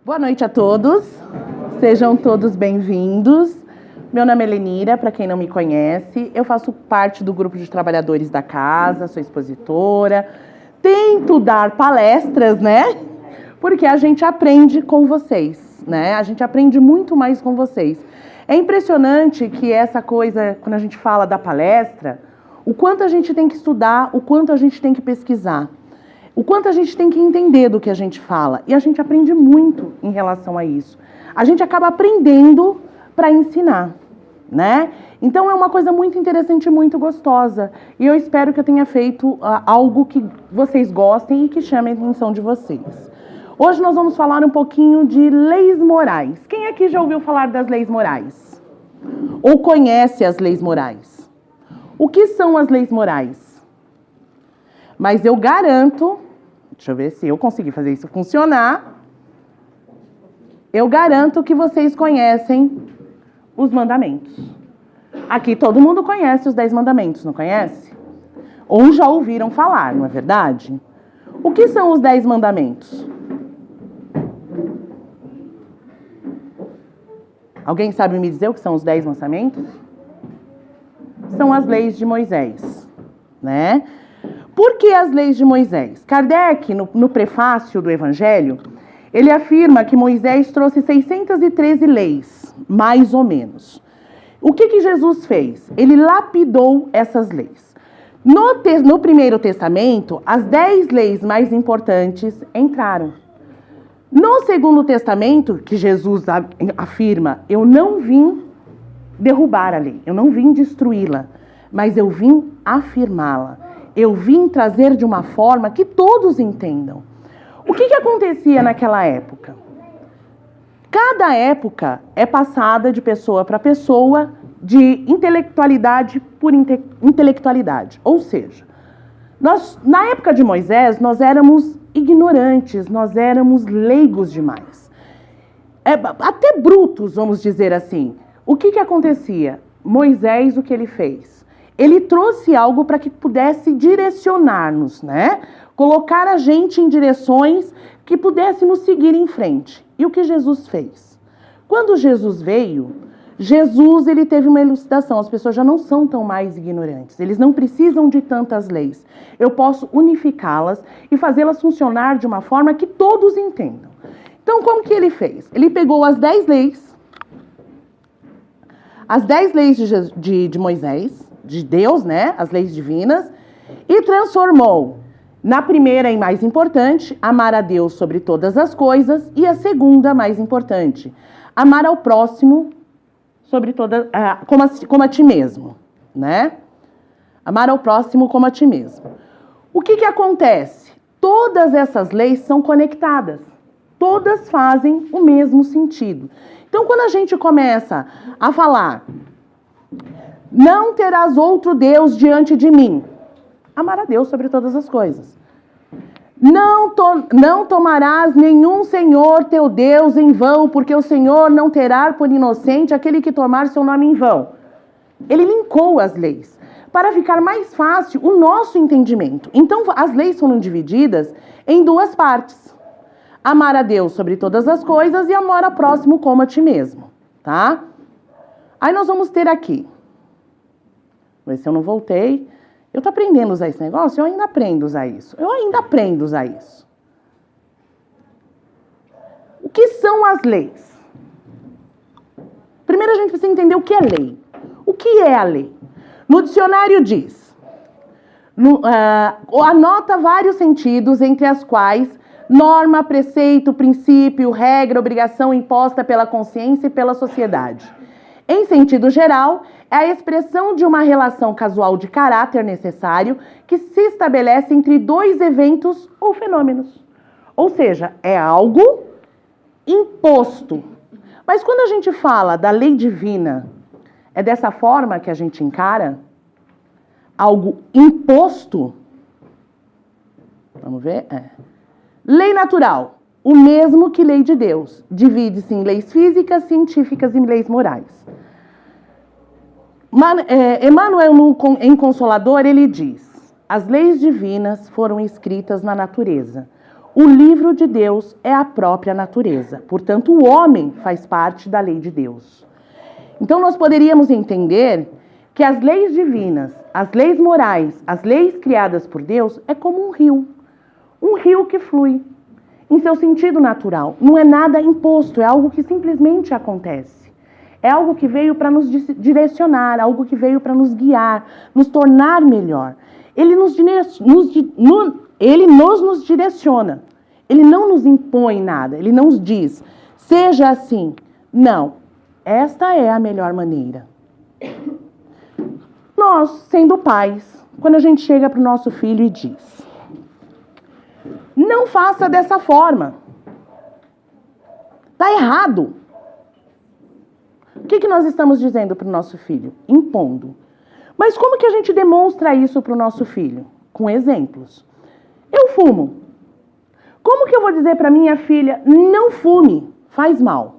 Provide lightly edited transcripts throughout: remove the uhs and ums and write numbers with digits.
Boa noite a todos, sejam todos bem-vindos. Meu nome é Lenira, para quem não me conhece, eu faço parte do grupo de trabalhadores da casa, sou expositora, tento dar palestras, né? Porque a gente aprende com vocês, né? A gente aprende muito mais com vocês. É impressionante que essa coisa, quando a gente fala da palestra, o quanto a gente tem que estudar, o quanto a gente tem que pesquisar. O quanto a gente tem que entender do que a gente fala. E a gente aprende muito em relação a isso. A gente acaba aprendendo para ensinar, né? Então é uma coisa muito interessante e muito gostosa. E eu espero que eu tenha feito algo que vocês gostem e que chame a atenção de vocês. Hoje nós vamos falar um pouquinho de leis morais. Quem aqui já ouviu falar das leis morais? Ou conhece as leis morais? O que são as leis morais? Mas eu garanto, deixa eu ver se eu conseguir fazer isso funcionar, eu garanto que vocês conhecem os mandamentos. Aqui todo mundo conhece os 10 mandamentos, não conhece? Ou já ouviram falar, não é verdade? O que são os 10 mandamentos? Alguém sabe me dizer o que são os 10 mandamentos? São as leis de Moisés, né? Por que as leis de Moisés? Kardec, no prefácio do Evangelho, ele afirma que Moisés trouxe 613 leis, mais ou menos. O que Jesus fez? Ele lapidou essas leis. No Primeiro Testamento, as 10 leis mais importantes entraram. No Segundo Testamento, que Jesus afirma, eu não vim derrubar a lei, eu não vim destruí-la, mas eu vim afirmá-la. Eu vim trazer de uma forma que todos entendam. O que acontecia naquela época? Cada época é passada de pessoa para pessoa, de intelectualidade por intelectualidade. Ou seja, na época de Moisés, nós éramos ignorantes, nós éramos leigos demais. Até brutos, vamos dizer assim. O que acontecia? Moisés, o que ele fez? Ele trouxe algo para que pudesse direcionar-nos, né? Colocar a gente em direções que pudéssemos seguir em frente. E o que Jesus fez? Quando Jesus veio, ele teve uma elucidação. As pessoas já não são tão mais ignorantes. Eles não precisam de tantas leis. Eu posso unificá-las e fazê-las funcionar de uma forma que todos entendam. Então, como que ele fez? Ele pegou as 10 leis, de Moisés, de Deus, né, as leis divinas, e transformou na primeira e mais importante, amar a Deus sobre todas as coisas, e a segunda mais importante, amar ao próximo sobre como a ti mesmo, né? Amar ao próximo como a ti mesmo. O que acontece? Todas essas leis são conectadas, todas fazem o mesmo sentido. Então, quando a gente começa a falar, não terás outro Deus diante de mim. Amar a Deus sobre todas as coisas. Não tomarás nenhum Senhor teu Deus em vão, porque o Senhor não terá por inocente aquele que tomar seu nome em vão. Ele linkou as leis para ficar mais fácil o nosso entendimento. Então, as leis foram divididas em duas partes. Amar a Deus sobre todas as coisas e amar ao próximo como a ti mesmo, tá? Aí nós vamos ter aqui. Vou ver se eu não voltei. Eu estou aprendendo a usar esse negócio? Eu ainda aprendo a usar isso. O que são as leis? Primeiro a gente precisa entender o que é lei. O que é a lei? No dicionário diz, anota vários sentidos, entre as quais norma, preceito, princípio, regra, obrigação imposta pela consciência e pela sociedade. Em sentido geral, é a expressão de uma relação casual de caráter necessário que se estabelece entre dois eventos ou fenômenos. Ou seja, é algo imposto. Mas quando a gente fala da lei divina, é dessa forma que a gente encara? Algo imposto? Vamos ver? Lei natural, o mesmo que lei de Deus. Divide-se em leis físicas, científicas e leis morais. Emmanuel, em Consolador, ele diz: as leis divinas foram escritas na natureza. O livro de Deus é a própria natureza. Portanto, o homem faz parte da lei de Deus. Então, nós poderíamos entender que as leis divinas, as leis morais, as leis criadas por Deus é como um rio. Um rio que flui em seu sentido natural. Não é nada imposto, é algo que simplesmente acontece. É algo que veio para nos direcionar, algo que veio para nos guiar, nos tornar melhor. Ele nos direciona. Ele não nos impõe nada. Ele não nos diz, seja assim. Não. Esta é a melhor maneira. Nós, sendo pais, quando a gente chega para o nosso filho e diz, não faça dessa forma. Está errado. O que nós estamos dizendo para o nosso filho? Impondo. Mas como que a gente demonstra isso para o nosso filho? Com exemplos. Eu fumo. Como que eu vou dizer para minha filha, não fume, faz mal?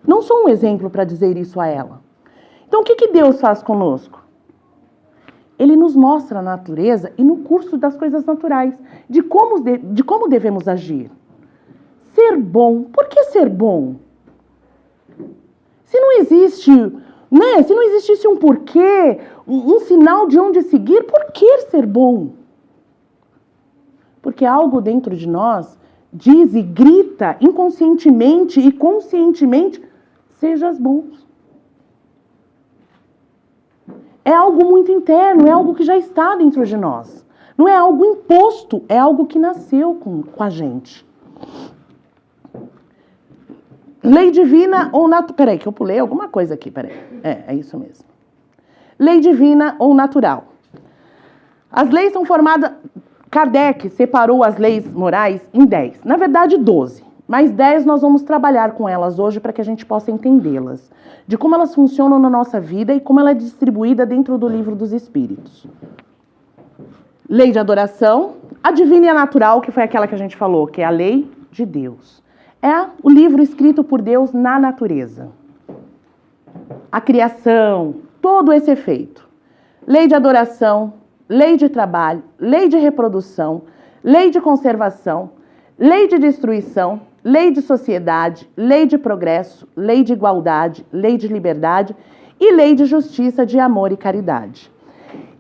Não sou um exemplo para dizer isso a ela. Então o que Deus faz conosco? Ele nos mostra a natureza e no curso das coisas naturais, de como devemos agir. Ser bom. Por que ser bom? Se não existe, né? Se não existisse um porquê, um sinal de onde seguir, por que ser bom? Porque algo dentro de nós diz e grita inconscientemente e conscientemente, sejas bons. É algo muito interno, é algo que já está dentro de nós. Não é algo imposto, é algo que nasceu com a gente. Lei divina ou natural. Peraí, que eu pulei alguma coisa aqui, peraí. É isso mesmo. Lei divina ou natural. As leis são formadas. Kardec separou as leis morais em 10. Na verdade, 12. Mas 10 nós vamos trabalhar com elas hoje para que a gente possa entendê-las. De como elas funcionam na nossa vida e como ela é distribuída dentro do livro dos Espíritos. Lei de adoração. A divina e a natural, que foi aquela que a gente falou, que é a lei de Deus. É o livro escrito por Deus na natureza. A criação, todo esse efeito. Lei de adoração, lei de trabalho, lei de reprodução, lei de conservação, lei de destruição, lei de sociedade, lei de progresso, lei de igualdade, lei de liberdade e lei de justiça, de amor e caridade.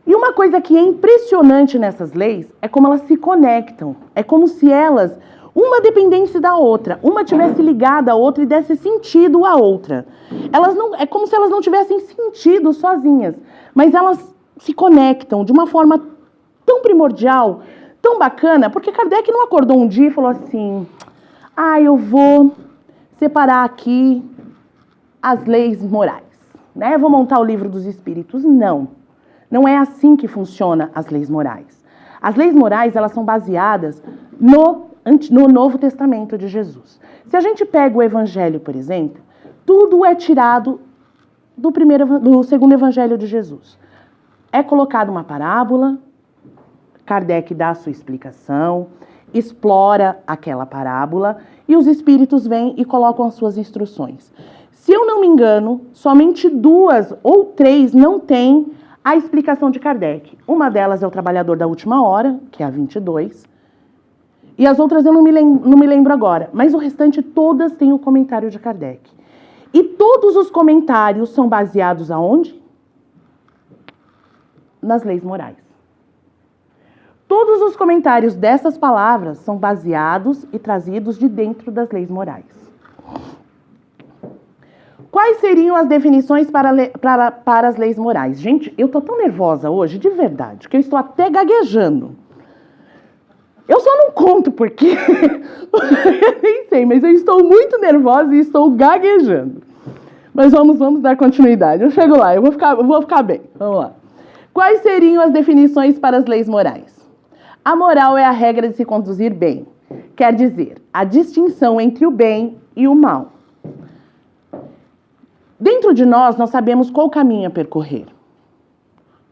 E uma coisa que é impressionante nessas leis é como elas se conectam. É como se elas, uma dependesse da outra, uma tivesse ligada à outra e desse sentido à outra. É como se elas não tivessem sentido sozinhas, mas elas se conectam de uma forma tão primordial, tão bacana, porque Kardec não acordou um dia e falou assim, eu vou separar aqui as leis morais, né? Vou montar o livro dos Espíritos. Não é assim que funciona as leis morais. As leis morais, elas são baseadas no Novo Testamento de Jesus. Se a gente pega o Evangelho, por exemplo, tudo é tirado do segundo Evangelho de Jesus. É colocada uma parábola, Kardec dá a sua explicação, explora aquela parábola e os espíritos vêm e colocam as suas instruções. Se eu não me engano, somente 2 ou 3 não têm a explicação de Kardec. Uma delas é o Trabalhador da Última Hora, que é a 22, e as outras eu não me lembro agora, mas o restante todas têm o comentário de Kardec. E todos os comentários são baseados aonde? Nas leis morais. Todos os comentários dessas palavras são baseados e trazidos de dentro das leis morais. Quais seriam as definições para as leis morais? Gente, eu tô tão nervosa hoje, de verdade, que eu estou até gaguejando. Eu só não conto porque... Nem sei, mas eu estou muito nervosa e estou gaguejando. Mas vamos dar continuidade. Eu chego lá, eu vou ficar bem. Vamos lá. Quais seriam as definições para as leis morais? A moral é a regra de se conduzir bem. Quer dizer, a distinção entre o bem e o mal. Dentro de nós sabemos qual caminho a percorrer.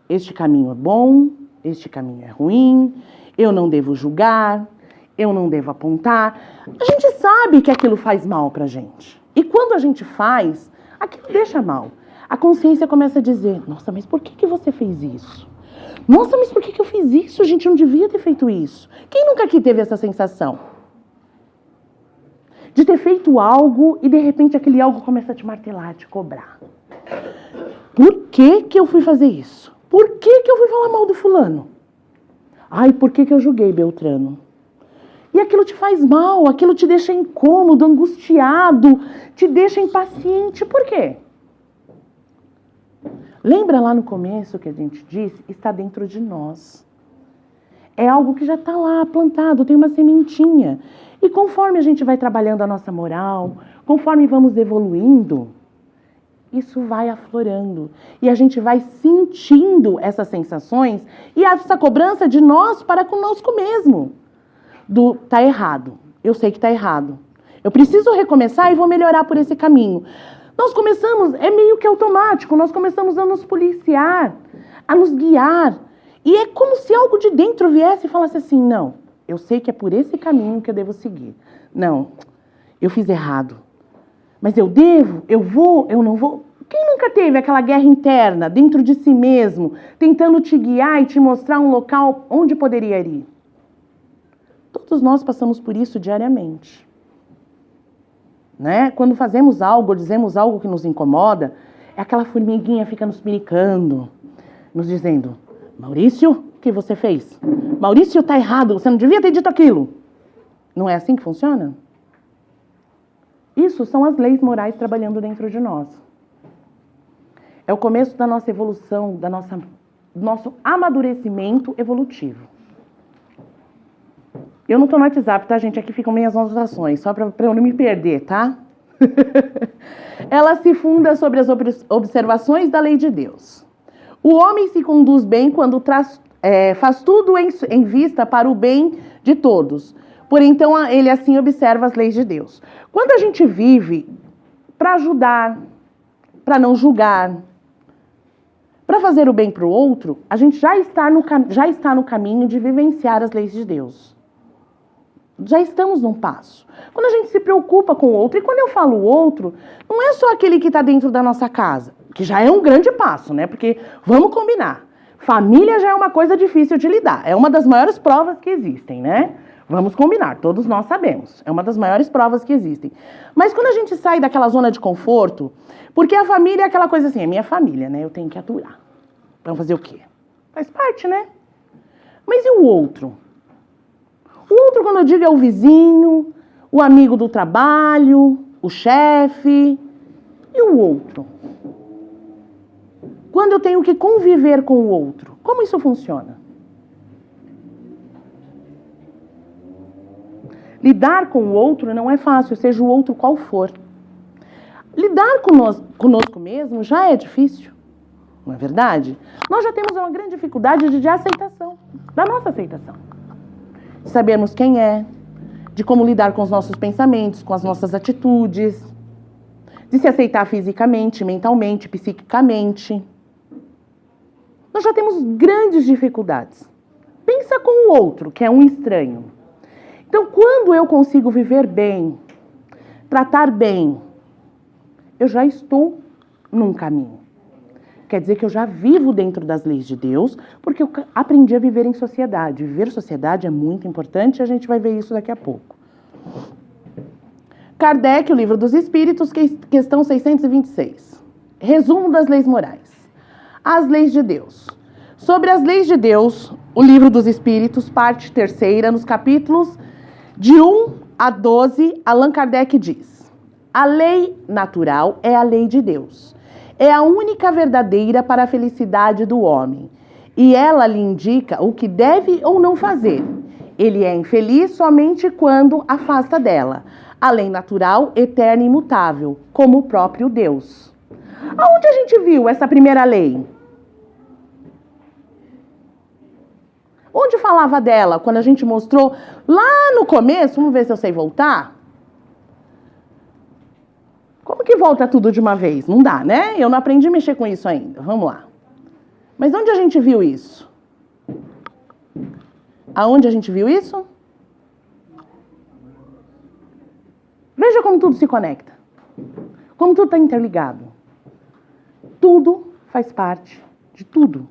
Este caminho é bom, este caminho é ruim, eu não devo julgar, eu não devo apontar. A gente sabe que aquilo faz mal pra gente. E quando a gente faz, aquilo deixa mal. A consciência começa a dizer, nossa, mas por que você fez isso? Nossa, mas por que eu fiz isso, gente? Eu não devia ter feito isso. Quem nunca aqui teve essa sensação? De ter feito algo e de repente aquele algo começa a te martelar, a te cobrar. Por que eu fui fazer isso? Por que eu fui falar mal do fulano? Ai, por que eu julguei Beltrano? E aquilo te faz mal, aquilo te deixa incômodo, angustiado, te deixa impaciente. Por quê? Lembra lá no começo que a gente disse? Está dentro de nós. É algo que já está lá plantado, tem uma sementinha. E conforme a gente vai trabalhando a nossa moral, conforme vamos evoluindo, isso vai aflorando. E a gente vai sentindo essas sensações e essa cobrança de nós para conosco mesmo. Tá errado. Eu sei que tá errado. Eu preciso recomeçar e vou melhorar por esse caminho. Nós começamos, é meio que automático, nós começamos a nos policiar, a nos guiar. E é como se algo de dentro viesse e falasse assim, não, eu sei que é por esse caminho que eu devo seguir. Não, eu fiz errado. Mas eu devo, eu vou, eu não vou. Quem nunca teve aquela guerra interna dentro de si mesmo, tentando te guiar e te mostrar um local onde poderia ir? Todos nós passamos por isso diariamente. Né? Quando fazemos algo, ou dizemos algo que nos incomoda, é aquela formiguinha fica nos piricando, nos dizendo, Maurício, o que você fez? Maurício, tá errado, você não devia ter dito aquilo. Não é assim que funciona? Isso são as leis morais trabalhando dentro de nós. É o começo da nossa evolução, do nosso amadurecimento evolutivo. Eu não estou no WhatsApp, tá, gente? Aqui ficam minhas anotações, só para eu não me perder, tá? Ela se funda sobre as observações da lei de Deus. O homem se conduz bem quando faz tudo em vista para o bem de todos. Por então, ele assim observa as leis de Deus. Quando a gente vive para ajudar, para não julgar, para fazer o bem para o outro, a gente já está no caminho de vivenciar as leis de Deus. Já estamos num passo. Quando a gente se preocupa com o outro, e quando eu falo o outro, não é só aquele que está dentro da nossa casa, que já é um grande passo, né? Porque, vamos combinar, família já é uma coisa difícil de lidar, é uma das maiores provas que existem, né? Vamos combinar, todos nós sabemos, é uma das maiores provas que existem. Mas quando a gente sai daquela zona de conforto, porque a família é aquela coisa assim, é minha família, né? Eu tenho que aturar. Vamos fazer o quê? Faz parte, né? Mas e o outro? O outro, quando eu digo, é o vizinho, o amigo do trabalho, o chefe. E o outro? Quando eu tenho que conviver com o outro, como isso funciona? Lidar com o outro não é fácil, seja o outro qual for. Lidar conosco mesmo já é difícil, não é verdade? Nós já temos uma grande dificuldade de aceitação, da nossa aceitação. De sabermos quem é, de como lidar com os nossos pensamentos, com as nossas atitudes, de se aceitar fisicamente, mentalmente, psiquicamente. Nós já temos grandes dificuldades. Pensa com o outro, que é um estranho. Então, quando eu consigo viver bem, tratar bem, eu já estou num caminho. Quer dizer que eu já vivo dentro das leis de Deus, porque eu aprendi a viver em sociedade. Viver em sociedade é muito importante e a gente vai ver isso daqui a pouco. Kardec, o Livro dos Espíritos, questão 626. Resumo das leis morais. As leis de Deus. Sobre as leis de Deus, o Livro dos Espíritos, parte 3ª, nos capítulos de 1 a 12, Allan Kardec diz: a lei natural é a lei de Deus. É a única verdadeira para a felicidade do homem. E ela lhe indica o que deve ou não fazer. Ele é infeliz somente quando afasta dela. A lei natural, eterna e imutável, como o próprio Deus. Aonde a gente viu essa primeira lei? Onde falava dela? Quando a gente mostrou lá no começo, vamos ver se eu sei voltar. Como que volta tudo de uma vez? Não dá, né? Eu não aprendi a mexer com isso ainda. Vamos lá. Mas onde a gente viu isso? Aonde a gente viu isso? Veja como tudo se conecta. Como tudo está interligado. Tudo faz parte de tudo.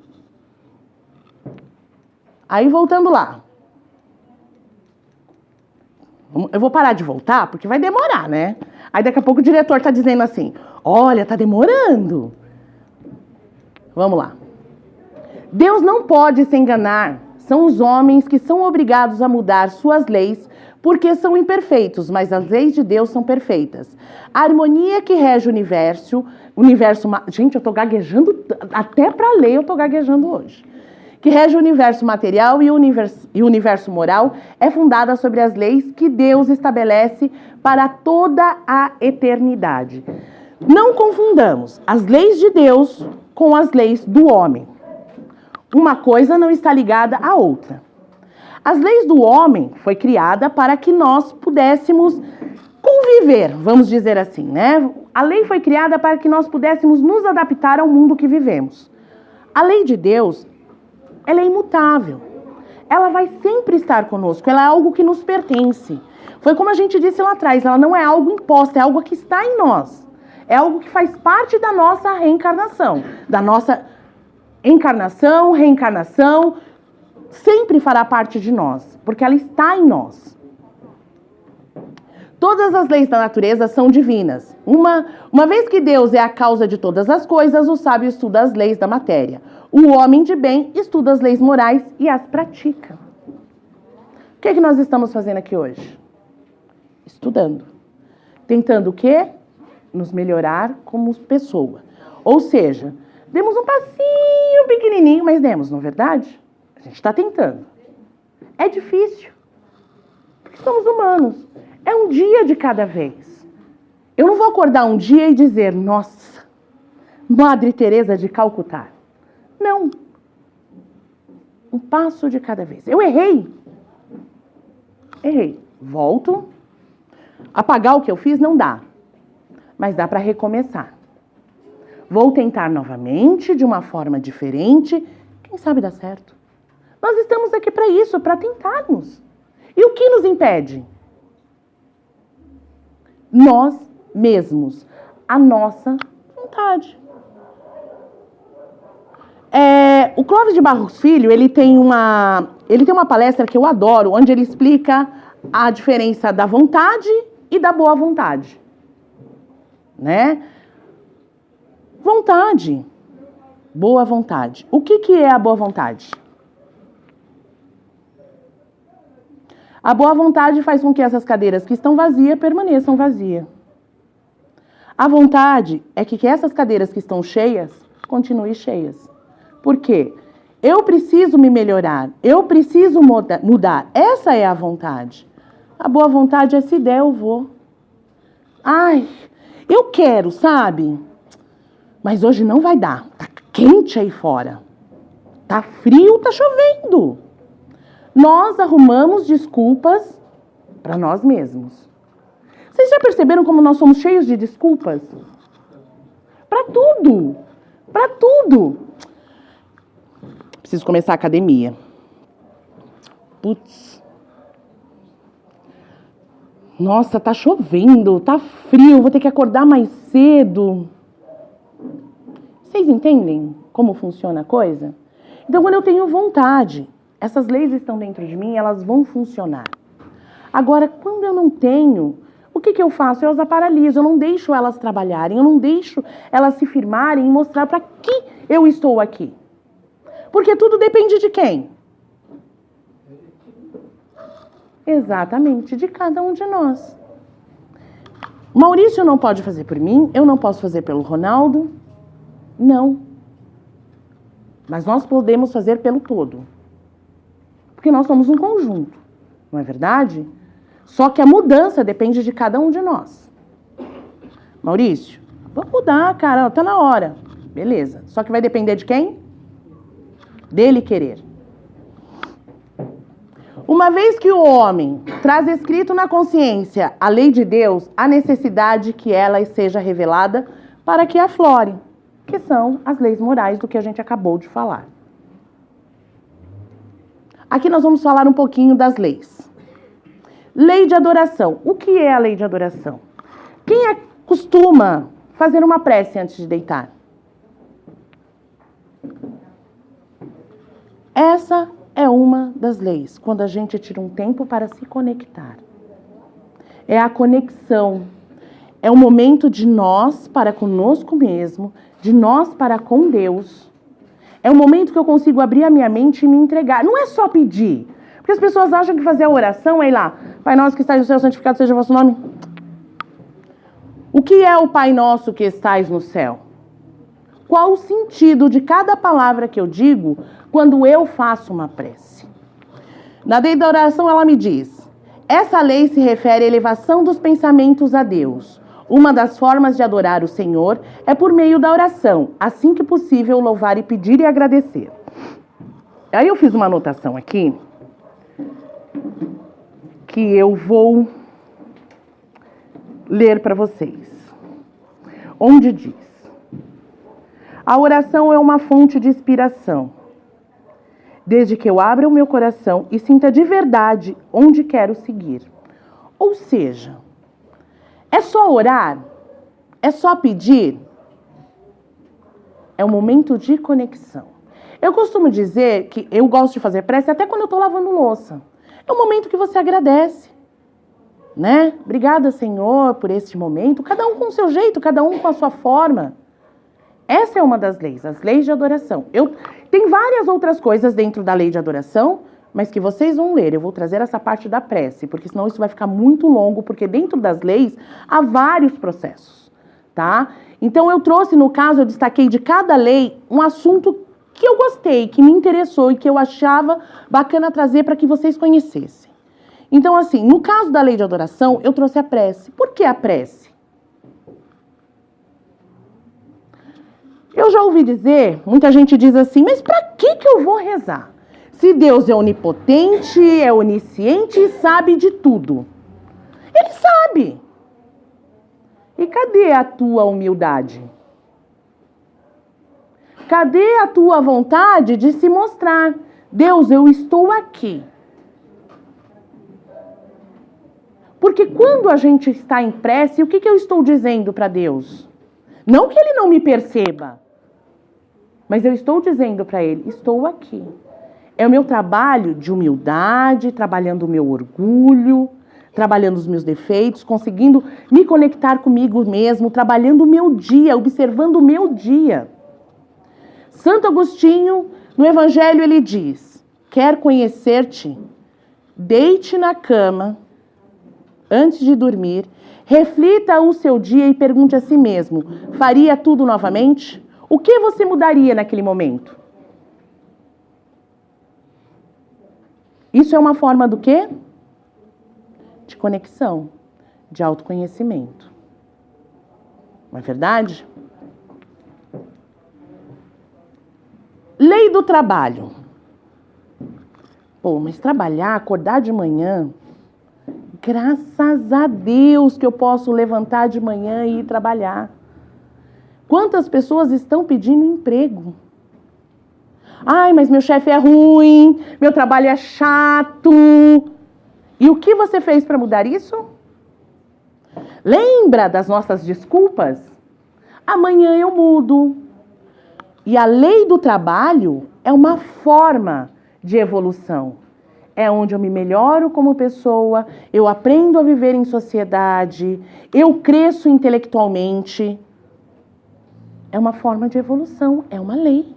Aí, voltando lá. Eu vou parar de voltar, porque vai demorar, né? Aí, daqui a pouco, o diretor tá dizendo assim, olha, tá demorando. Vamos lá. Deus não pode se enganar. São os homens que são obrigados a mudar suas leis porque são imperfeitos, mas as leis de Deus são perfeitas. A harmonia que rege o universo... Gente, eu tô gaguejando... Até para ler eu tô gaguejando hoje. Que rege o universo material e o universo moral é fundada sobre as leis que Deus estabelece para toda a eternidade. Não confundamos as leis de Deus com as leis do homem. Uma coisa não está ligada à outra. As leis do homem foi criada para que nós pudéssemos conviver, vamos dizer assim, né? A lei foi criada para que nós pudéssemos nos adaptar ao mundo que vivemos. A lei de Deus, ela é imutável. Ela vai sempre estar conosco, ela é algo que nos pertence. Foi como a gente disse lá atrás, ela não é algo imposto, é algo que está em nós. É algo que faz parte da nossa reencarnação, da nossa encarnação, reencarnação, sempre fará parte de nós, porque ela está em nós. Todas as leis da natureza são divinas. Uma vez que Deus é a causa de todas as coisas, o sábio estuda as leis da matéria. O homem de bem estuda as leis morais e as pratica. O que é que nós estamos fazendo aqui hoje? Estudando. Tentando o quê? Nos melhorar como pessoa. Ou seja, demos um passinho pequenininho, mas demos, não é verdade? A gente está tentando. É difícil. Porque somos humanos. É um dia de cada vez. Eu não vou acordar um dia e dizer, nossa, Madre Teresa de Calcutá. Não. Um passo de cada vez. Eu errei. Errei. Volto. Apagar o que eu fiz não dá. Mas dá para recomeçar. Vou tentar novamente, de uma forma diferente. Quem sabe dá certo. Nós estamos aqui para isso, para tentarmos. E o que nos impede? Nós mesmos. A nossa vontade. O Clóvis de Barros Filho, ele tem uma palestra que eu adoro, onde ele explica a diferença da vontade e da boa vontade. Né? Vontade. Boa vontade. O que é a boa vontade? A boa vontade faz com que essas cadeiras que estão vazias permaneçam vazias. A vontade é que essas cadeiras que estão cheias continuem cheias. Por quê? Eu preciso me melhorar, eu preciso mudar. Essa é a vontade. A boa vontade é se der, eu vou. Ai, eu quero, sabe? Mas hoje não vai dar. Tá quente aí fora. Tá frio, tá chovendo. Nós arrumamos desculpas para nós mesmos. Vocês já perceberam como nós somos cheios de desculpas? Para tudo. Para tudo. Preciso começar a academia. Putz. Nossa, tá chovendo, tá frio, vou ter que acordar mais cedo. Vocês entendem como funciona a coisa? Então, quando eu tenho vontade, essas leis estão dentro de mim, elas vão funcionar. Agora, quando eu não tenho, o que eu faço? Eu as paraliso, eu não deixo elas trabalharem, eu não deixo elas se firmarem e mostrar para que eu estou aqui. Porque tudo depende de quem? Exatamente, de cada um de nós. Maurício não pode fazer por mim, eu não posso fazer pelo Ronaldo, não. Mas nós podemos fazer pelo todo. Porque nós somos um conjunto, não é verdade? Só que a mudança depende de cada um de nós. Maurício, vamos mudar, cara, tá na hora. Beleza, só que vai depender de quem? Dele querer. Uma vez que o homem traz escrito na consciência a lei de Deus, há necessidade que ela seja revelada para que aflore, que são as leis morais do que a gente acabou de falar. Aqui nós vamos falar um pouquinho das leis. Lei de adoração. O que é a lei de adoração? Quem costuma fazer uma prece antes de deitar? Essa é uma das leis, quando a gente tira um tempo para se conectar. É a conexão. É o momento de nós para conosco mesmo, de nós para com Deus. É o momento que eu consigo abrir a minha mente e me entregar. Não é só pedir. Porque as pessoas acham que fazer a oração é ir lá. Pai nosso que estás no céu, santificado seja o vosso nome. O que é o Pai nosso que estais no céu? Qual o sentido de cada palavra que eu digo quando eu faço uma prece? Na lei da oração ela me diz: essa lei se refere à elevação dos pensamentos a Deus. Uma das formas de adorar o Senhor é por meio da oração, assim que possível louvar e pedir e agradecer. Aí eu fiz uma anotação aqui, que eu vou ler para vocês. Onde diz: a oração é uma fonte de inspiração, desde que eu abra o meu coração e sinta de verdade onde quero seguir. Ou seja, é só orar? É só pedir? É um momento de conexão. Eu costumo dizer que eu gosto de fazer prece até quando eu estou lavando louça. É um momento que você agradece, né? Obrigada, Senhor, por este momento. Cada um com o seu jeito, cada um com a sua forma. Essa é uma das leis, as leis de adoração. Tem várias outras coisas dentro da lei de adoração, mas que vocês vão ler. Eu vou trazer essa parte da prece, porque senão isso vai ficar muito longo, porque dentro das leis há vários processos, tá? Então eu trouxe, no caso, eu destaquei de cada lei um assunto que eu gostei, que me interessou e que eu achava bacana trazer para que vocês conhecessem. Então, assim, no caso da lei de adoração, eu trouxe a prece. Por que a prece? Eu já ouvi dizer, muita gente diz assim, mas para que eu vou rezar? Se Deus é onipotente, é onisciente e sabe de tudo. Ele sabe. E cadê a tua humildade? Cadê a tua vontade de se mostrar? Deus, eu estou aqui. Porque quando a gente está em prece, o que eu estou dizendo para Deus? Não que Ele não me perceba, mas eu estou dizendo para Ele, estou aqui. É o meu trabalho de humildade, trabalhando o meu orgulho, trabalhando os meus defeitos, conseguindo me conectar comigo mesmo, trabalhando o meu dia, observando o meu dia. Santo Agostinho, no Evangelho, ele diz: quer conhecer-te? Deite na cama, antes de dormir, reflita o seu dia e pergunte a si mesmo: faria tudo novamente? O que você mudaria naquele momento? Isso é uma forma do quê? De conexão, de autoconhecimento. Não é verdade? Lei do trabalho. Pô, mas trabalhar, acordar de manhã, graças a Deus que eu posso levantar de manhã e ir trabalhar. Quantas pessoas estão pedindo emprego? Ai, mas meu chefe é ruim, meu trabalho é chato. E o que você fez para mudar isso? Lembra das nossas desculpas? Amanhã eu mudo. E a lei do trabalho é uma forma de evolução. É onde eu me melhoro como pessoa, eu aprendo a viver em sociedade, eu cresço intelectualmente. É uma forma de evolução, é uma lei.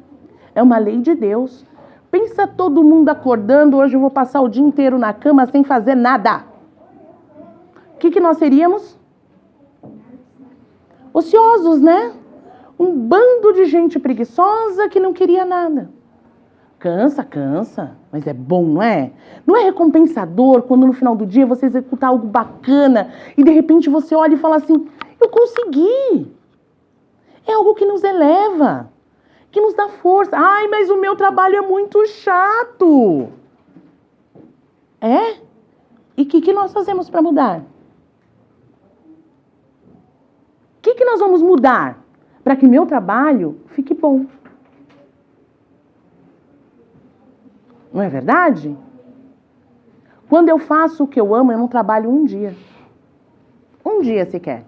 É uma lei de Deus. Pensa todo mundo acordando, hoje eu vou passar o dia inteiro na cama sem fazer nada. O que nós seríamos? Ociosos, né? Um bando de gente preguiçosa que não queria nada. Cansa, mas é bom, não é? Não é recompensador quando no final do dia você executar algo bacana e de repente você olha e fala assim, eu consegui. É algo que nos eleva, que nos dá força. Ai, mas o meu trabalho é muito chato. É? E o que nós fazemos para mudar? O que nós vamos mudar para que meu trabalho fique bom? Não é verdade? Quando eu faço o que eu amo, eu não trabalho um dia. Um dia sequer.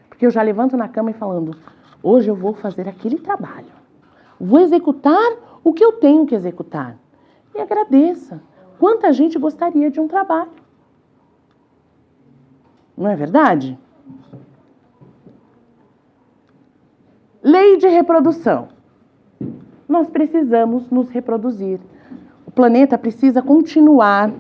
Porque eu já levanto na cama e falando, hoje eu vou fazer aquele trabalho. Vou executar o que eu tenho que executar. E agradeça. Quanta gente gostaria de um trabalho? Não é verdade? Lei de reprodução. Nós precisamos nos reproduzir. O planeta precisa continuar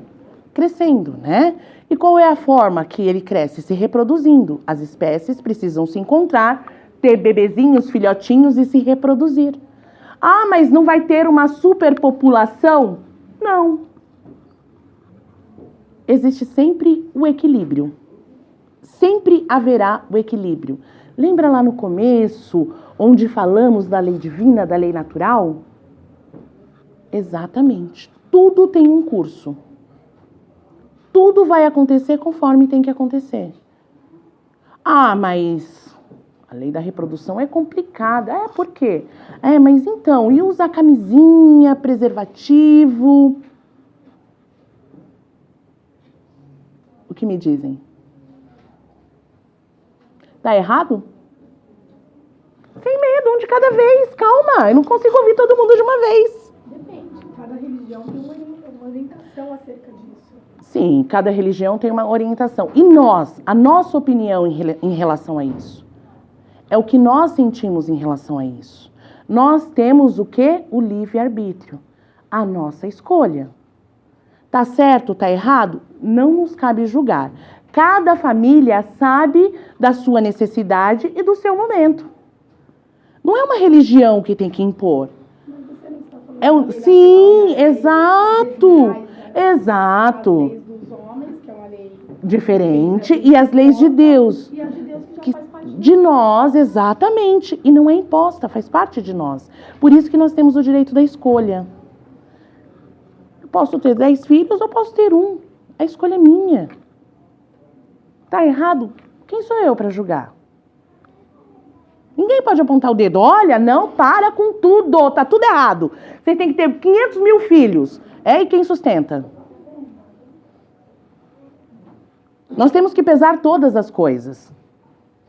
crescendo, né? E qual é a forma que ele cresce? Se reproduzindo. As espécies precisam se encontrar, ter bebezinhos, filhotinhos e se reproduzir. Ah, mas não vai ter uma superpopulação? Não. Existe sempre o equilíbrio. Sempre haverá o equilíbrio. Lembra lá no começo, onde falamos da lei divina, da lei natural? Exatamente. Tudo tem um curso. Tudo vai acontecer conforme tem que acontecer. Ah, mas a lei da reprodução é complicada. É, por quê? É, mas então, e usar camisinha, preservativo? O que me dizem? Tá errado? Sem medo, um de cada vez. Calma, eu não consigo ouvir todo mundo de uma vez. Depende, cada religião tem uma orientação acerca disso. Sim, cada religião tem uma orientação. E nós, a nossa opinião em relação a isso? É o que nós sentimos em relação a isso. Nós temos o quê? O livre-arbítrio. A nossa escolha. Tá certo, tá errado? Não nos cabe julgar. Cada família sabe da sua necessidade e do seu momento. Não é uma religião que tem que impor. Mas você não está falando Sim, exato. Exato. as leis dos homens, que é uma lei Diferente, e as leis de Deus. e as de Deus que já faz parte De nós, exatamente. E não é imposta, faz parte de nós. Por isso que nós temos o direito da escolha. Eu posso ter 10 filhos ou posso ter um. A escolha é minha. Tá errado? Quem sou eu para julgar? Ninguém pode apontar o dedo. Olha, não, para com tudo. Tá tudo errado. Você tem que ter 500 mil filhos. E quem sustenta? Nós temos que pesar todas as coisas.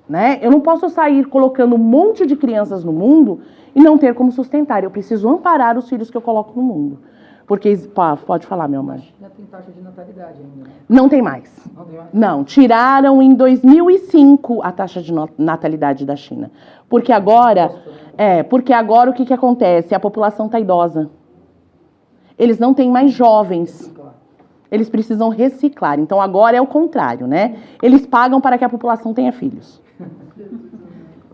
Né? Eu não posso sair colocando um monte de crianças no mundo e não ter como sustentar. Eu preciso amparar os filhos que eu coloco no mundo. Porque, pode falar, meu amor. Ainda tem taxa de natalidade ainda, né? Não tem mais. Não tem mais? Não, tiraram em 2005 a taxa de natalidade da China. Porque agora, o que acontece? A população está idosa. Eles não têm mais jovens. Eles precisam reciclar. Então agora é o contrário, né? Eles pagam para que a população tenha filhos.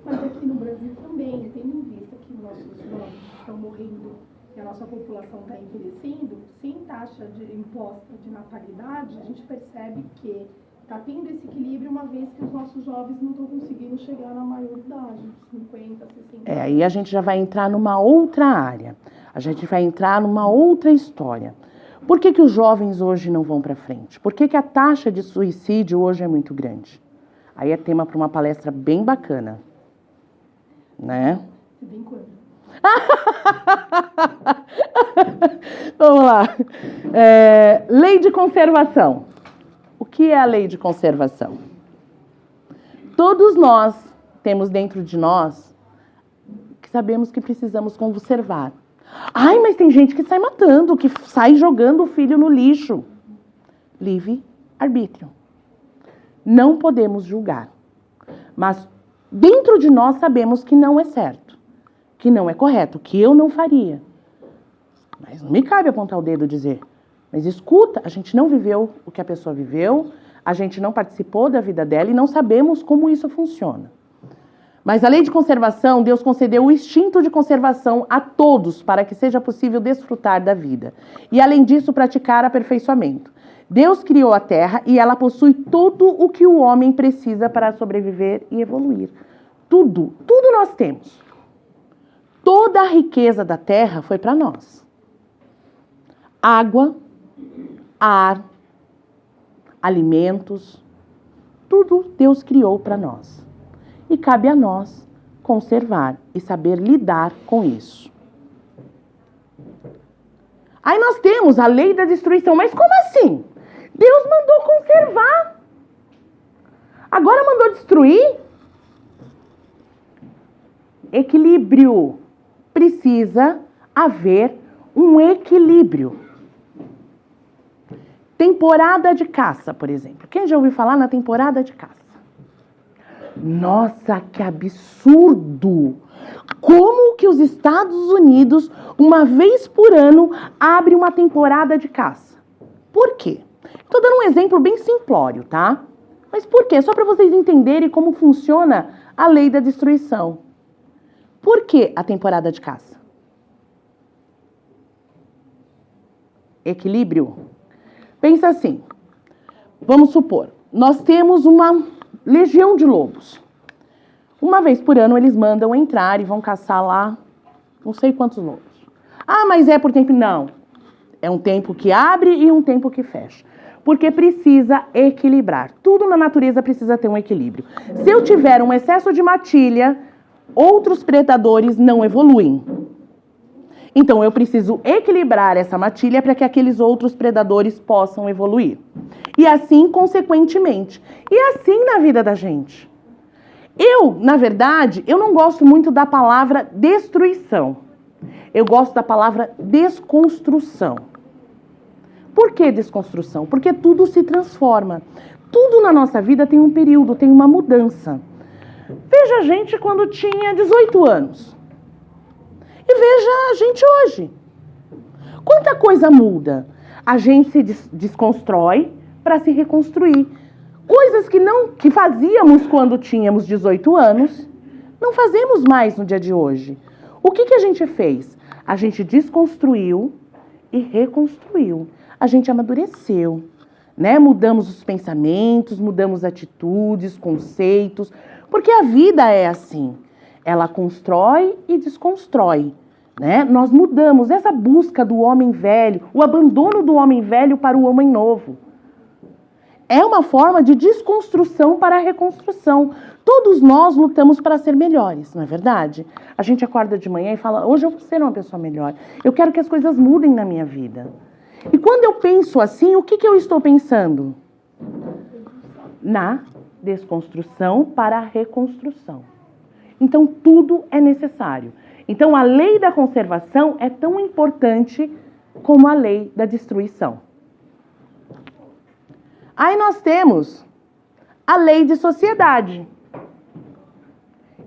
Mas aqui no Brasil também, tendo em vista que nossos jovens estão morrendo e a nossa população está envelhecendo, sem taxa de imposta de natalidade, a gente percebe que está tendo esse equilíbrio, uma vez que os nossos jovens não estão conseguindo chegar na maioridade, 50, 60. Aí a gente já vai entrar numa outra área. A gente vai entrar numa outra história. Por que os jovens hoje não vão para frente? Por que a taxa de suicídio hoje é muito grande? Aí é tema para uma palestra bem bacana. Né? Se bem quando? Vamos lá. Lei de conservação. O que é a lei de conservação? Todos nós temos dentro de nós que sabemos que precisamos conservar. Ai, mas tem gente que sai matando, que sai jogando o filho no lixo. Livre-arbítrio. Não podemos julgar. Mas dentro de nós sabemos que não é certo, que não é correto, que eu não faria. Mas não me cabe apontar o dedo e dizer, mas escuta, a gente não viveu o que a pessoa viveu, a gente não participou da vida dela e não sabemos como isso funciona. Mas a lei de conservação, Deus concedeu o instinto de conservação a todos para que seja possível desfrutar da vida. E além disso, praticar aperfeiçoamento. Deus criou a terra e ela possui tudo o que o homem precisa para sobreviver e evoluir. Tudo nós temos. Toda a riqueza da terra foi para nós. Água, ar, alimentos, tudo Deus criou para nós. E cabe a nós conservar e saber lidar com isso. Aí nós temos a lei da destruição. Mas como assim? Deus mandou conservar. Agora mandou destruir? Equilíbrio. Precisa haver um equilíbrio. Temporada de caça, por exemplo. Quem já ouviu falar na temporada de caça? Nossa, que absurdo! Como que os Estados Unidos, uma vez por ano, abre uma temporada de caça? Por quê? Estou dando um exemplo bem simplório, tá? Mas por quê? Só para vocês entenderem como funciona a lei da destruição. Por que a temporada de caça? Equilíbrio. Pensa assim, vamos supor, nós temos uma legião de lobos. Uma vez por ano eles mandam entrar e vão caçar lá não sei quantos lobos. Ah, mas é por tempo? Não. É um tempo que abre e um tempo que fecha. Porque precisa equilibrar. Tudo na natureza precisa ter um equilíbrio. Se eu tiver um excesso de matilha, outros predadores não evoluem. Então, eu preciso equilibrar essa matilha para que aqueles outros predadores possam evoluir. E assim, consequentemente. E assim na vida da gente. Na verdade, eu não gosto muito da palavra destruição. Eu gosto da palavra desconstrução. Por que desconstrução? Porque tudo se transforma. Tudo na nossa vida tem um período, tem uma mudança. Veja a gente quando tinha 18 anos. E veja a gente hoje. Quanta coisa muda. A gente se desconstrói para se reconstruir. Coisas que fazíamos quando tínhamos 18 anos, não fazemos mais no dia de hoje. O que a gente fez? A gente desconstruiu e reconstruiu. A gente amadureceu, né? Mudamos os pensamentos, mudamos atitudes, conceitos, porque a vida é assim. Ela constrói e desconstrói, né? Nós mudamos essa busca do homem velho, o abandono do homem velho para o homem novo. É uma forma de desconstrução para a reconstrução. Todos nós lutamos para ser melhores, não é verdade? A gente acorda de manhã e fala, hoje eu vou ser uma pessoa melhor. Eu quero que as coisas mudem na minha vida. E quando eu penso assim, o que eu estou pensando? Na desconstrução para a reconstrução. Então, tudo é necessário. Então, a lei da conservação é tão importante como a lei da destruição. Aí nós temos a lei de sociedade.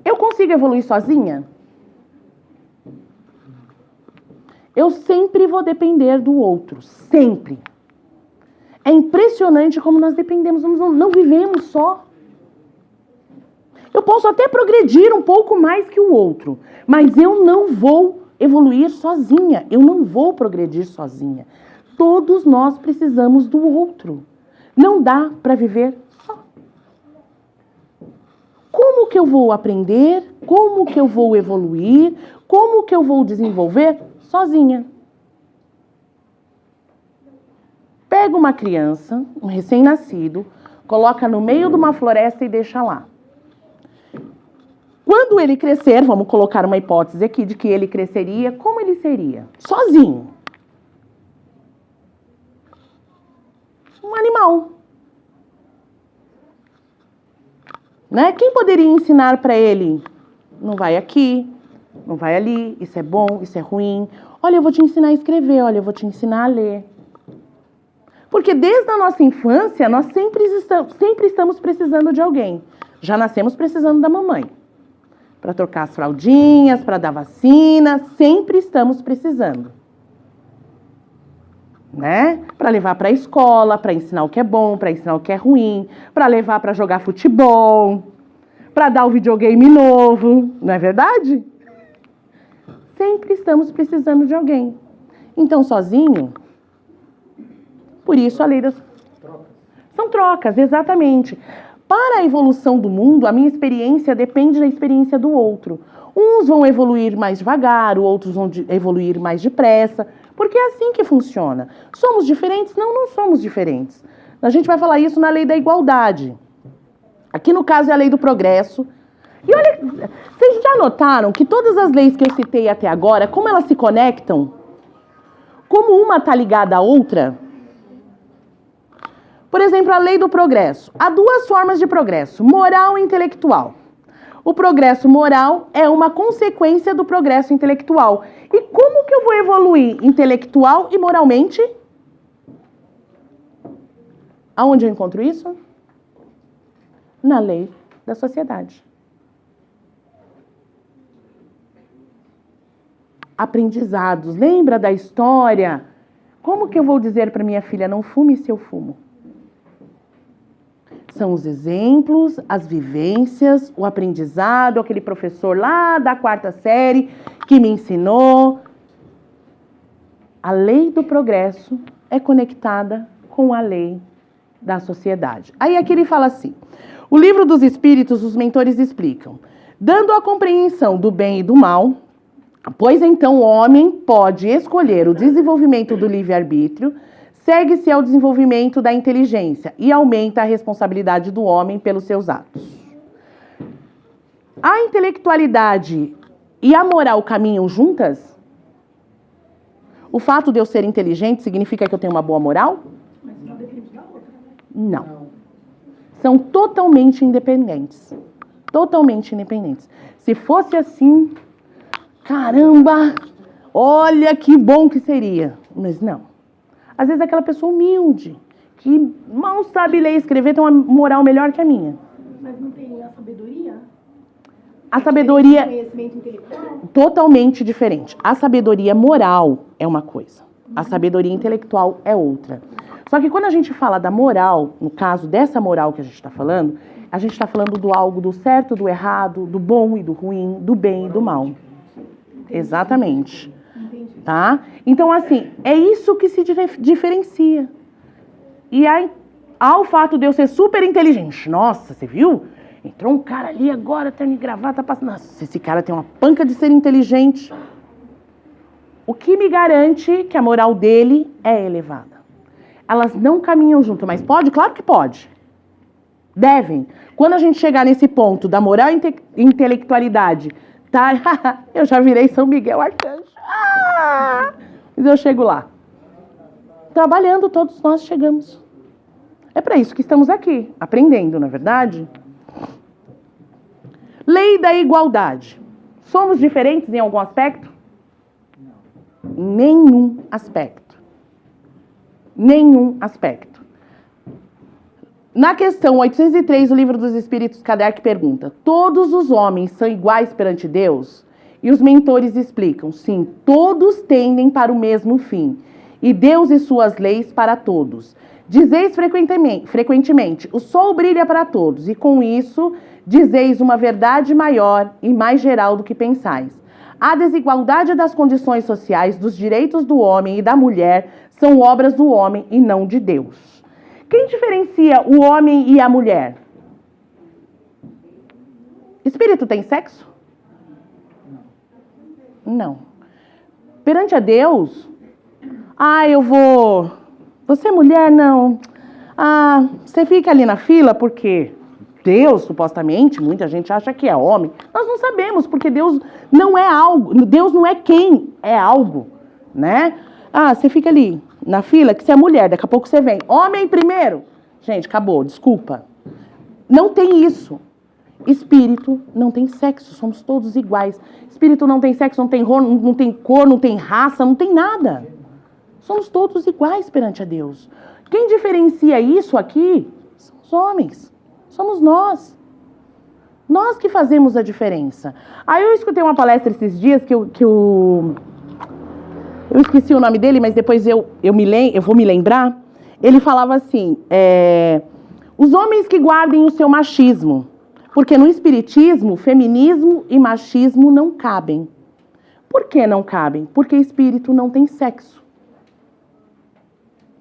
Eu consigo evoluir sozinha? Eu sempre vou depender do outro, sempre. É impressionante como nós dependemos, não vivemos só. Eu posso até progredir um pouco mais que o outro, mas eu não vou evoluir sozinha, eu não vou progredir sozinha. Todos nós precisamos do outro. Não dá para viver só. Como que eu vou aprender? Como que eu vou evoluir? Como que eu vou desenvolver? Sozinha. Pega uma criança, um recém-nascido, coloca no meio de uma floresta e deixa lá. Quando ele crescer, vamos colocar uma hipótese aqui de que ele cresceria, como ele seria? Sozinho. Um animal. Né? Quem poderia ensinar para ele? Não vai aqui, não vai ali, isso é bom, isso é ruim. Olha, eu vou te ensinar a escrever, olha, eu vou te ensinar a ler. Porque desde a nossa infância, nós sempre estamos precisando de alguém. Já nascemos precisando da mamãe. Para trocar as fraldinhas, para dar vacina, sempre estamos precisando. Né? Para levar para a escola, para ensinar o que é bom, para ensinar o que é ruim, para levar para jogar futebol, para dar o videogame novo, não é verdade? Sempre estamos precisando de alguém. Então, sozinho, por isso a lei das... São trocas, exatamente. Para a evolução do mundo, a minha experiência depende da experiência do outro. Uns vão evoluir mais devagar, outros vão evoluir mais depressa, porque é assim que funciona. Somos diferentes? Não, não somos diferentes. A gente vai falar isso na lei da igualdade. Aqui no caso é a lei do progresso. E olha, vocês já notaram que todas as leis que eu citei até agora, como elas se conectam? Como uma está ligada à outra? Por exemplo, a lei do progresso. Há duas formas de progresso, moral e intelectual. O progresso moral é uma consequência do progresso intelectual. E como que eu vou evoluir intelectual e moralmente? Aonde eu encontro isso? Na lei da sociedade. Aprendizados. Lembra da história? Como que eu vou dizer para minha filha, não fume se eu fumo? São os exemplos, as vivências, o aprendizado, aquele professor lá da 4ª série que me ensinou. A lei do progresso é conectada com a lei da sociedade. Aí aqui ele fala assim, o livro dos espíritos, os mentores explicam, dando a compreensão do bem e do mal, pois então o homem pode escolher o desenvolvimento do livre-arbítrio, segue-se ao desenvolvimento da inteligência e aumenta a responsabilidade do homem pelos seus atos. A intelectualidade e a moral caminham juntas? O fato de eu ser inteligente significa que eu tenho uma boa moral? Mas uma depende da outra. Não. São totalmente independentes. Totalmente independentes. Se fosse assim, caramba, olha que bom que seria. Mas não. Às vezes aquela pessoa humilde, que mal sabe ler e escrever, tem uma moral melhor que a minha. Mas não tem a sabedoria? A sabedoria Conhecimento intelectual? totalmente diferente. A sabedoria moral é uma coisa. A sabedoria intelectual é outra. Só que quando a gente fala da moral, no caso dessa moral que a gente está falando, a gente está falando do algo do certo, do errado, do bom e do ruim, do bem e do mal. Exatamente. Tá? Então, assim, é isso que se diferencia. E aí, ao fato de eu ser super inteligente, nossa, você viu? Entrou um cara ali agora, terno e gravata, passando. Nossa, esse cara tem uma panca de ser inteligente. O que me garante que a moral dele é elevada? Elas não caminham junto, mas pode? Claro que pode. Devem. Quando a gente chegar nesse ponto da moral e intelectualidade, tá? Eu já virei São Miguel Arcanjo. Mas eu chego lá. Trabalhando, todos nós chegamos. É para isso que estamos aqui, aprendendo, não é verdade? Lei da igualdade. Somos diferentes em algum aspecto? Não. Nenhum aspecto. Nenhum aspecto. Na questão 803 do Livro dos Espíritos, Kardec pergunta, todos os homens são iguais perante Deus? E os mentores explicam, sim, todos tendem para o mesmo fim, e Deus e suas leis para todos. Dizeis frequentemente, o sol brilha para todos, e com isso dizeis uma verdade maior e mais geral do que pensais. A desigualdade das condições sociais, dos direitos do homem e da mulher, são obras do homem e não de Deus. Quem diferencia o homem e a mulher? Espírito tem sexo? Não. Perante a Deus, você é mulher? Não. Você fica ali na fila porque Deus, supostamente, muita gente acha que é homem. Nós não sabemos, porque Deus não é algo. Deus não é quem é algo, né? Você fica ali na fila que você é mulher, daqui a pouco você vem. Homem primeiro. Gente, acabou, desculpa. Não tem isso. Espírito não tem sexo, somos todos iguais. Espírito não tem sexo, não tem cor, não tem raça, não tem nada. Somos todos iguais perante a Deus. Quem diferencia isso aqui são os homens. Somos nós. Nós que fazemos a diferença. Aí eu escutei uma palestra esses dias que eu esqueci o nome dele, mas depois eu vou me lembrar. Ele falava assim, os homens que guardem o seu machismo, porque no espiritismo, feminismo e machismo não cabem. Por que não cabem? Porque espírito não tem sexo.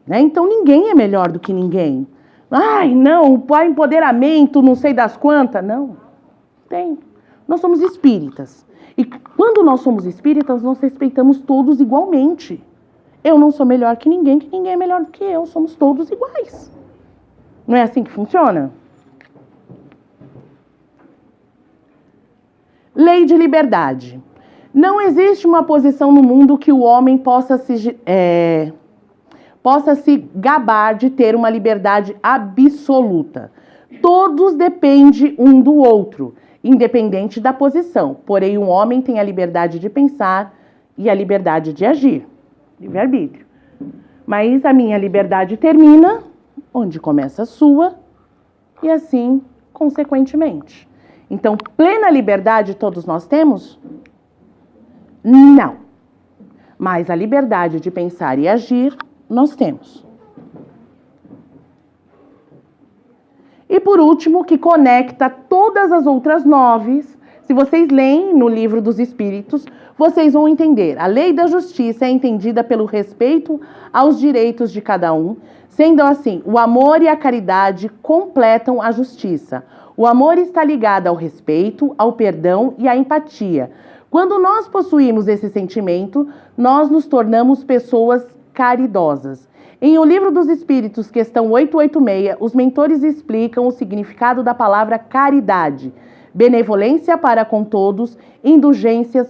Né? Então ninguém é melhor do que ninguém. Não, o empoderamento, não sei das quantas. Não, tem. Nós somos espíritas. E quando nós somos espíritas, nós respeitamos todos igualmente. Eu não sou melhor que ninguém é melhor do que eu. Somos todos iguais. Não é assim que funciona? Lei de liberdade. Não existe uma posição no mundo que o homem possa se gabar de ter uma liberdade absoluta. Todos dependem um do outro, independente da posição. Porém, um homem tem a liberdade de pensar e a liberdade de agir. Livre-arbítrio. Mas a minha liberdade termina onde começa a sua, e assim, consequentemente. Então, plena liberdade todos nós temos? Não. Mas a liberdade de pensar e agir, nós temos. E por último, que conecta todas as outras 9, se vocês leem no Livro dos Espíritos, vocês vão entender. A lei da justiça é entendida pelo respeito aos direitos de cada um, sendo assim, o amor e a caridade completam a justiça. O amor está ligado ao respeito, ao perdão e à empatia. Quando nós possuímos esse sentimento, nós nos tornamos pessoas caridosas. Em O Livro dos Espíritos, questão 886, os mentores explicam o significado da palavra caridade. Benevolência para com todos, indulgência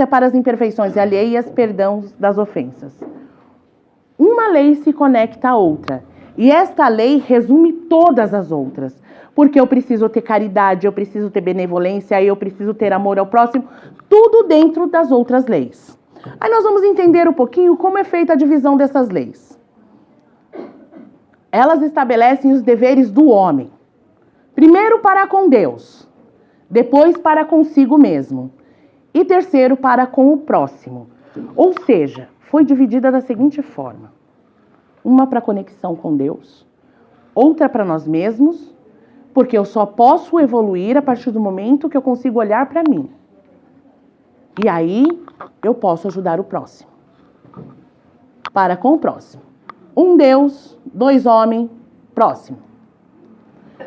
para as imperfeições alheias, perdão das ofensas. Uma lei se conecta à outra. E esta lei resume todas as outras. Porque eu preciso ter caridade, eu preciso ter benevolência, eu preciso ter amor ao próximo. Tudo dentro das outras leis. Aí nós vamos entender um pouquinho como é feita a divisão dessas leis. Elas estabelecem os deveres do homem. Primeiro para com Deus, depois para consigo mesmo e terceiro para com o próximo. Ou seja, foi dividida da seguinte forma: uma para conexão com Deus, outra para nós mesmos, porque eu só posso evoluir a partir do momento que eu consigo olhar para mim. E aí eu posso ajudar o próximo. Para com o próximo. Um Deus, 2 homens, próximo.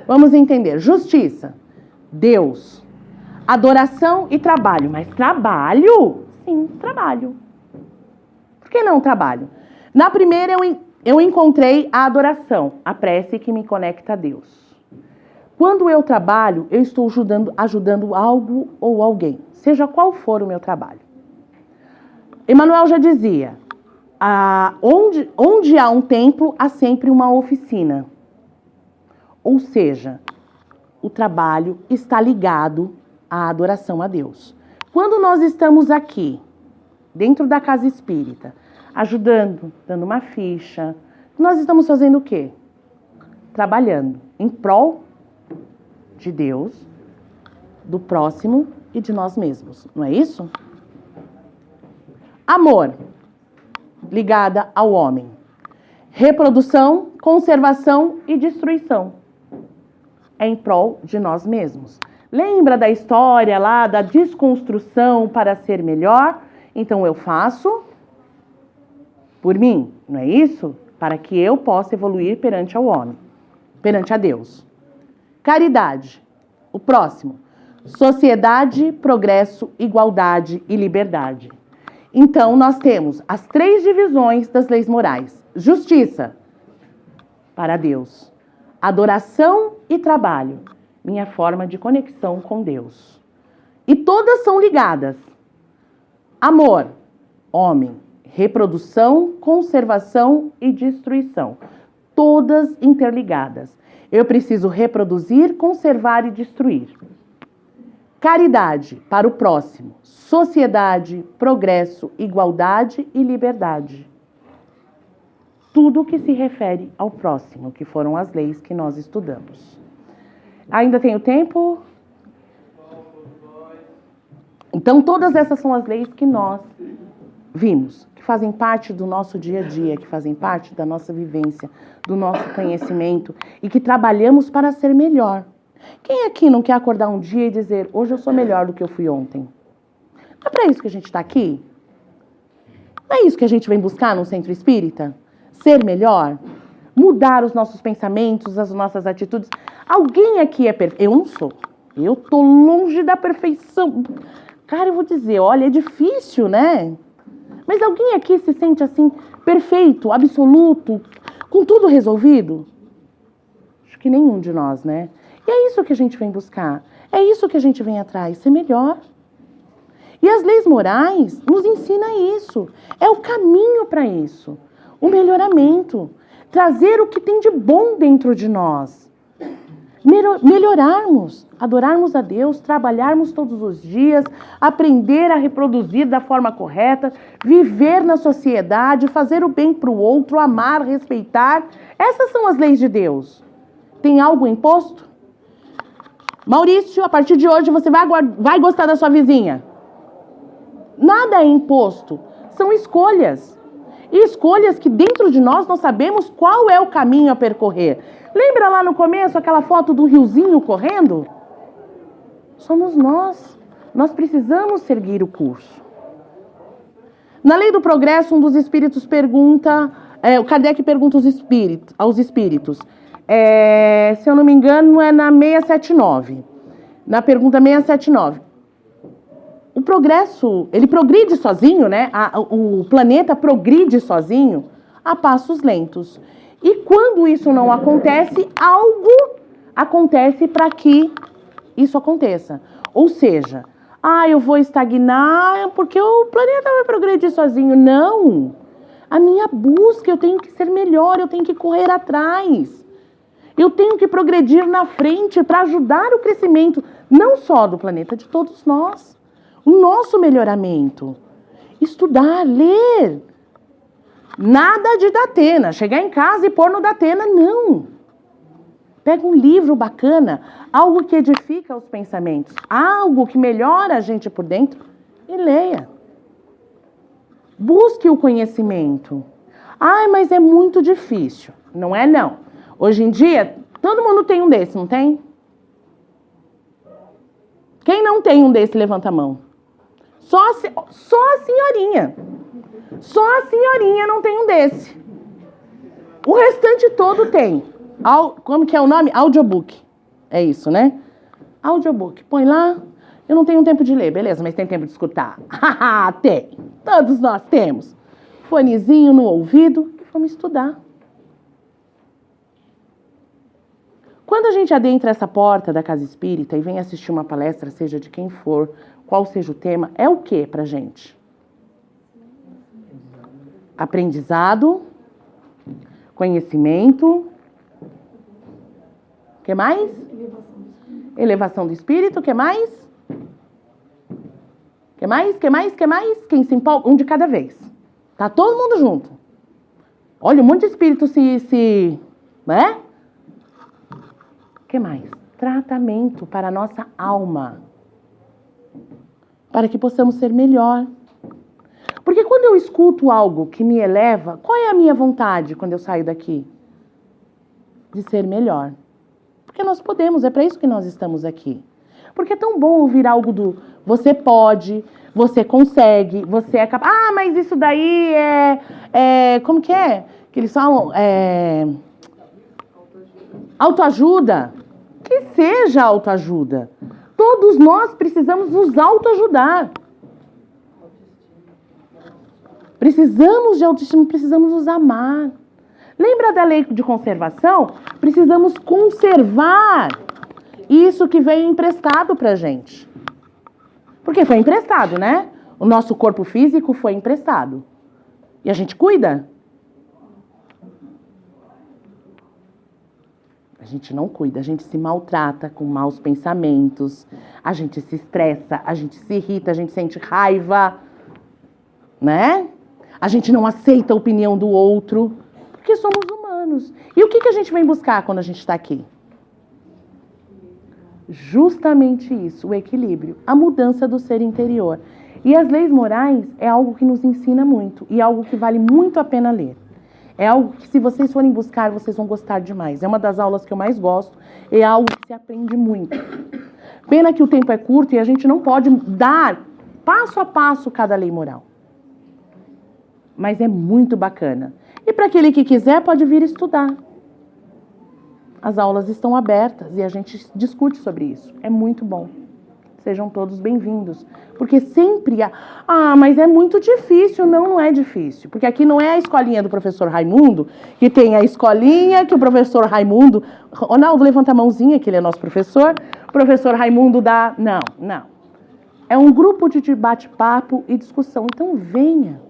Vamos entender. Justiça, Deus. Adoração e trabalho. Mas trabalho? Sim, trabalho. Por que não trabalho? Na primeira eu encontrei a adoração, a prece que me conecta a Deus. Quando eu trabalho, eu estou ajudando algo ou alguém, seja qual for o meu trabalho. Emmanuel já dizia, onde há um templo, há sempre uma oficina. Ou seja, o trabalho está ligado à adoração a Deus. Quando nós estamos aqui, dentro da casa espírita, ajudando, dando uma ficha, nós estamos fazendo o quê? Trabalhando em prol de Deus, do próximo e de nós mesmos, não é isso? Amor, ligada ao homem. Reprodução, conservação e destruição. É em prol de nós mesmos. Lembra da história lá da desconstrução para ser melhor? Então eu faço por mim, não é isso? Para que eu possa evoluir perante ao homem, perante a Deus. Caridade, o próximo. Sociedade, progresso, igualdade e liberdade. Então, nós temos as 3 divisões das leis morais. Justiça, para Deus. Adoração e trabalho, minha forma de conexão com Deus. E todas são ligadas. Amor, homem. Reprodução, conservação e destruição. Todas interligadas. Eu preciso reproduzir, conservar e destruir. Caridade para o próximo. Sociedade, progresso, igualdade e liberdade. Tudo que se refere ao próximo, que foram as leis que nós estudamos. Ainda tenho tempo? Então, todas essas são as leis que nós vimos, que fazem parte do nosso dia a dia, que fazem parte da nossa vivência, do nosso conhecimento e que trabalhamos para ser melhor. Quem aqui não quer acordar um dia e dizer, hoje eu sou melhor do que eu fui ontem? Não é para isso que a gente está aqui? Não é isso que a gente vem buscar no centro espírita? Ser melhor? Mudar os nossos pensamentos, as nossas atitudes? Alguém aqui é perfeito? Eu não sou. Eu estou longe da perfeição. Cara, eu vou dizer, olha, é difícil, né? Mas alguém aqui se sente assim, perfeito, absoluto, com tudo resolvido? Acho que nenhum de nós, né? E é isso que a gente vem buscar. É isso que a gente vem atrás, ser melhor. E as leis morais nos ensinam isso. É o caminho para isso. O melhoramento. Trazer o que tem de bom dentro de nós. melhorarmos, adorarmos a Deus, trabalharmos todos os dias, aprender a reproduzir da forma correta, viver na sociedade, fazer o bem para o outro, amar, respeitar. Essas são as leis de Deus. Tem algo imposto? Maurício, a partir de hoje você vai gostar da sua vizinha. Nada é imposto. São escolhas. E escolhas que dentro de nós sabemos qual é o caminho a percorrer. Lembra lá no começo aquela foto do riozinho correndo? Somos nós. Nós precisamos seguir o curso. Na lei do progresso, um dos espíritos pergunta... o Kardec pergunta aos espíritos. Se eu não me engano, é na 679. Na pergunta 679. O progresso, ele progride sozinho, né? O planeta progride sozinho a passos lentos. E quando isso não acontece, algo acontece para que isso aconteça. Ou seja, eu vou estagnar porque o planeta vai progredir sozinho. Não! A minha busca, eu tenho que ser melhor, eu tenho que correr atrás. Eu tenho que progredir na frente para ajudar o crescimento, não só do planeta, de todos nós. O nosso melhoramento. Estudar, ler. Nada de Datena. Chegar em casa e pôr no Datena, não. Pega um livro bacana, algo que edifica os pensamentos, algo que melhora a gente por dentro e leia. Busque o conhecimento. Mas é muito difícil. Não é, não. Hoje em dia, todo mundo tem um desse, não tem? Quem não tem um desse, levanta a mão. Só a senhorinha. Só a senhorinha não tem um desse. O restante todo tem. Como que é o nome? Audiobook. É isso, né? Audiobook. Põe lá. Eu não tenho tempo de ler, beleza, mas tem tempo de escutar. Tem. Todos nós temos. Fonezinho no ouvido e vamos estudar. Quando a gente adentra essa porta da casa espírita e vem assistir uma palestra, seja de quem for, qual seja o tema, é o que pra gente? Aprendizado, conhecimento, o que mais? Elevação do espírito, o que mais? Que mais? Quem se empolga? Um de cada vez. Tá todo mundo junto. Olha, um monte de espírito né? O que mais? Tratamento para a nossa alma. Para que possamos ser melhor. Porque quando eu escuto algo que me eleva, qual é a minha vontade quando eu saio daqui? De ser melhor. Porque nós podemos, é para isso que nós estamos aqui. Porque é tão bom ouvir algo do você pode, você consegue, você é capaz. Mas isso daí como que é? Que eles falam, autoajuda. Que seja autoajuda. Todos nós precisamos nos autoajudar. Precisamos de autoestima, precisamos nos amar. Lembra da lei de conservação? Precisamos conservar isso que veio emprestado pra gente. Porque foi emprestado, né? O nosso corpo físico foi emprestado. E a gente cuida? A gente não cuida, a gente se maltrata com maus pensamentos, a gente se estressa, a gente se irrita, a gente sente raiva, né? A gente não aceita a opinião do outro, porque somos humanos. E o que a gente vem buscar quando a gente está aqui? Justamente isso, o equilíbrio, a mudança do ser interior. E as leis morais é algo que nos ensina muito e algo que vale muito a pena ler. É algo que, se vocês forem buscar, vocês vão gostar demais. É uma das aulas que eu mais gosto. É algo que se aprende muito. Pena que o tempo é curto e a gente não pode dar passo a passo cada lei moral. Mas é muito bacana. E para aquele que quiser, pode vir estudar. As aulas estão abertas e a gente discute sobre isso. É muito bom. Sejam todos bem-vindos. Porque sempre há... mas é muito difícil. Não é difícil. Porque aqui não é a escolinha do professor Raimundo, que tem a escolinha que o professor Raimundo... Ronaldo, levanta a mãozinha, que ele é nosso professor. O professor Raimundo dá... Não. É um grupo de bate-papo e discussão. Então, venha.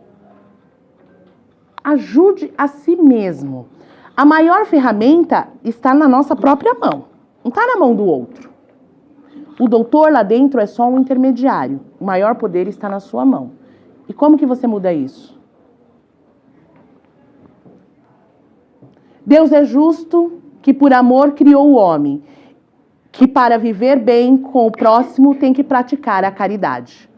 Ajude a si mesmo. A maior ferramenta está na nossa própria mão. Não está na mão do outro. O doutor lá dentro é só um intermediário. O maior poder está na sua mão. E como que você muda isso? Deus é justo, que por amor criou o homem, que para viver bem com o próximo tem que praticar a caridade.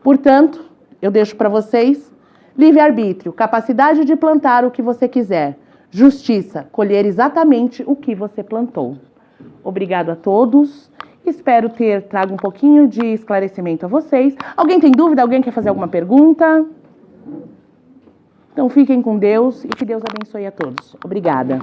Portanto, eu deixo para vocês livre-arbítrio, capacidade de plantar o que você quiser, justiça, colher exatamente o que você plantou. Obrigado a todos. Espero ter trago um pouquinho de esclarecimento a vocês. Alguém tem dúvida? Alguém quer fazer alguma pergunta? Então fiquem com Deus e que Deus abençoe a todos. Obrigada.